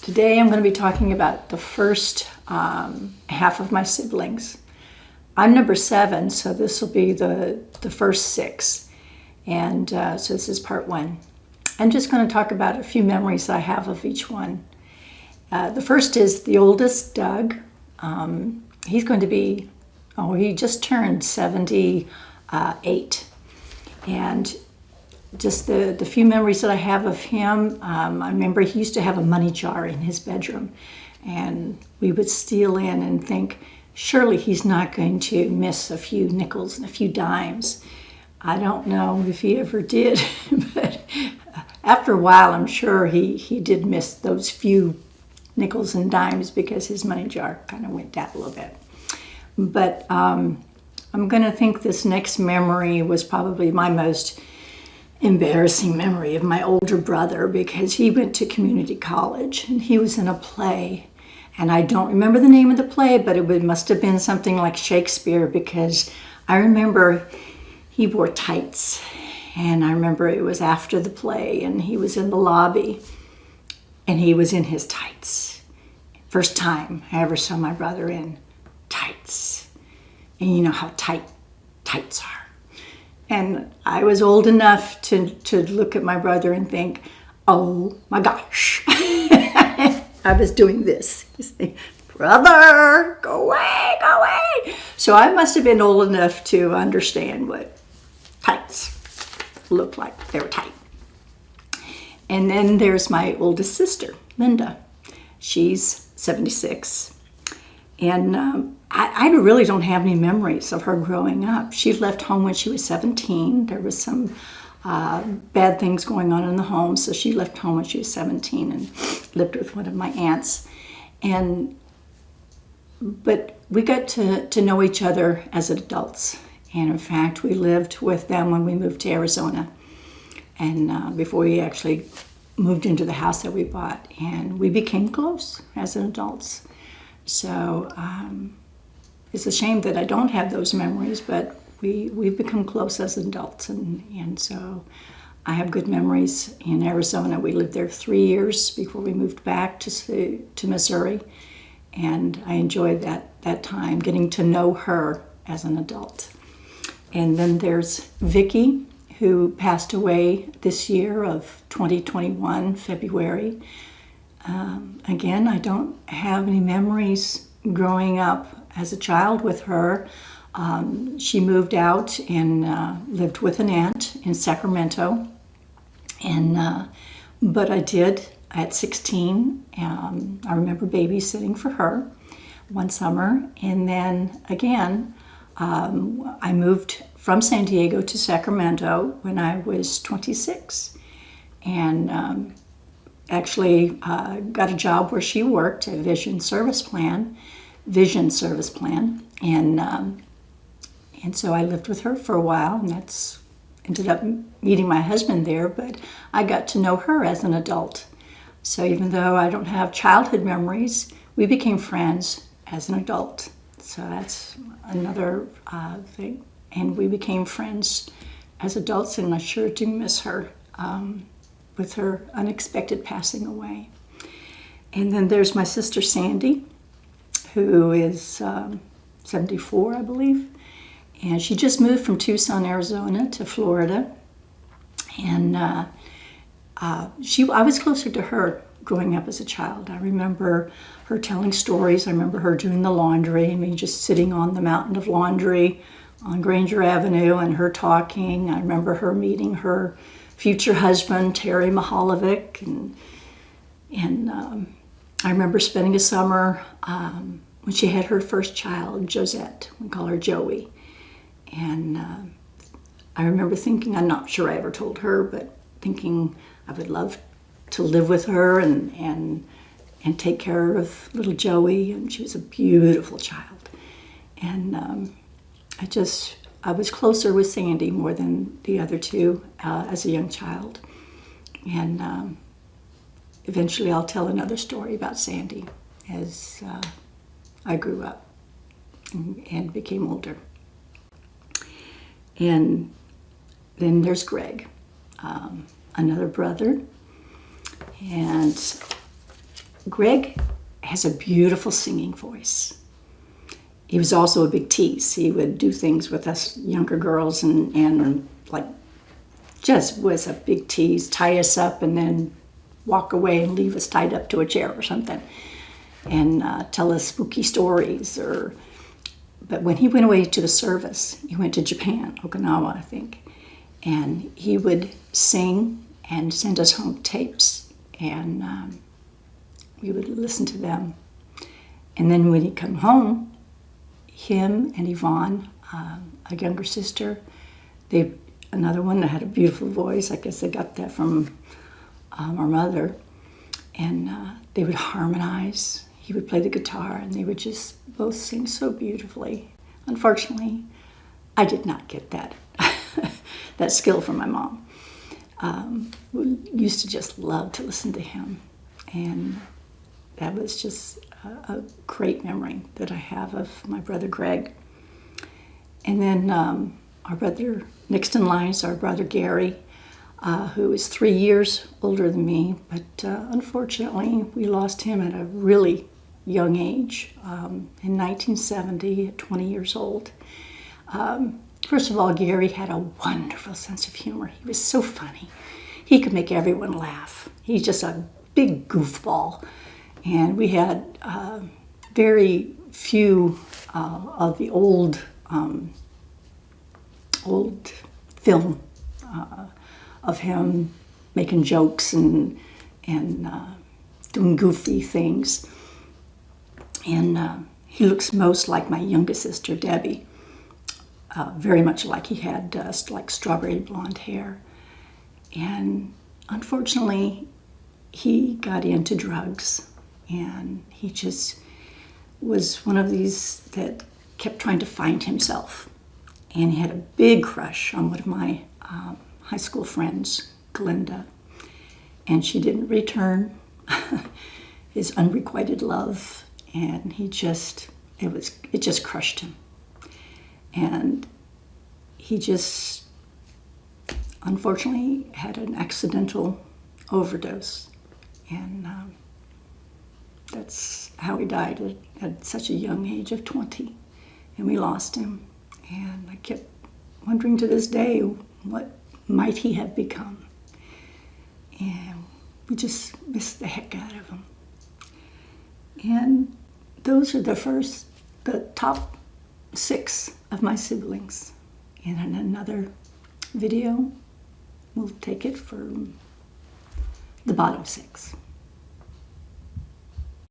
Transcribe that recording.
Today I'm going to be talking about the first half of my siblings. I'm number 7, so this will be the first 6. And so this is part 1. I'm just going to talk about a few memories I have of each one. The first is the oldest, Doug. He's going to be, he just turned 78. And just the few memories that I have of him, I remember he used to have a money jar in his bedroom, and we would steal in and think, surely he's not going to miss a few nickels and a few dimes. I don't know if he ever did, but after a while, I'm sure he did miss those few nickels and dimes because his money jar kind of went down a little bit. But I'm going to think this next memory was probably my most embarrassing memory of my older brother, because he went to community college and he was in a play, and I don't remember the name of the play, but it must have been something like Shakespeare, because I remember he wore tights, and I remember it was after the play and he was in the lobby and he was in his tights. First time I ever saw my brother in tights, and you know how tight tights are. And I was old enough to look at my brother and think, oh my gosh. I was doing this. Brother, go away, go away. So I must have been old enough to understand what tights looked like. They were tight. And then there's my oldest sister, Linda. She's 76. And I really don't have any memories of her growing up. She left home when she was 17. There was some bad things going on in the home, so she left home when she was 17 and lived with one of my aunts. But we got to know each other as adults. And in fact, we lived with them when we moved to Arizona, and before we actually moved into the house that we bought. And we became close as adults. So it's a shame that I don't have those memories, but we've become close as adults, and so I have good memories in Arizona. We lived there 3 years before we moved back to Missouri, and I enjoyed that time getting to know her as an adult. And then there's Vicki, who passed away this year of 2021, February. Again, I don't have any memories growing up as a child with her. She moved out and lived with an aunt in Sacramento. But I did at 16. I remember babysitting for her one summer. And then again, I moved from San Diego to Sacramento when I was 26. And actually got a job where she worked at Vision Service Plan, and so I lived with her for a while, and that's ended up meeting my husband there. But I got to know her as an adult. So even though I don't have childhood memories, we became friends as an adult. So that's another thing. And we became friends as adults, and I sure do miss her. With her unexpected passing away. And then there's my sister Sandy, who is 74, I believe. And she just moved from Tucson, Arizona to Florida. And I was closer to her growing up as a child. I remember her telling stories. I remember her doing the laundry. I mean, just sitting on the mountain of laundry on Granger Avenue and her talking. I remember her meeting her future husband, Terry Mahalovic, and I remember spending a summer when she had her first child, Josette. We call her Joey. And I remember thinking, I'm not sure I ever told her, but thinking I would love to live with her and take care of little Joey. And she was a beautiful child. And I was closer with Sandy more than the other two as a young child. And eventually I'll tell another story about Sandy as I grew up and became older. And then there's Greg, another brother. And Greg has a beautiful singing voice. He was also a big tease. He would do things with us younger girls and like just was a big tease, tie us up and then walk away and leave us tied up to a chair or something and tell us spooky stories. But when he went away to the service, he went to Japan, Okinawa, I think, and he would sing and send us home tapes, and we would listen to them. And then when he'd come home, him and Yvonne, a younger sister, another one that had a beautiful voice. I guess they got that from our mother. And they would harmonize. He would play the guitar, and they would just both sing so beautifully. Unfortunately, I did not get that that skill from my mom. We used to just love to listen to him, and that was just a great memory that I have of my brother Greg. And then our brother, next in line is our brother Gary, who is 3 years older than me, but unfortunately we lost him at a really young age, in 1970 at 20 years old. First of all, Gary had a wonderful sense of humor. He was so funny. He could make everyone laugh. He's just a big goofball. And we had very few of the old film of him making jokes and doing goofy things. And he looks most like my youngest sister, Debbie. Very much like he had like strawberry blonde hair. And unfortunately, he got into drugs, and he just was one of these that kept trying to find himself. And he had a big crush on one of my high school friends, Glinda, and she didn't return his unrequited love, and it just crushed him. And he just unfortunately had an accidental overdose, and that's how he died at such a young age of 20, and we lost him. And I kept wondering to this day, what might he have become? And we just missed the heck out of him. And those are the top 6 of my siblings. And in another video, we'll take it for the bottom 6.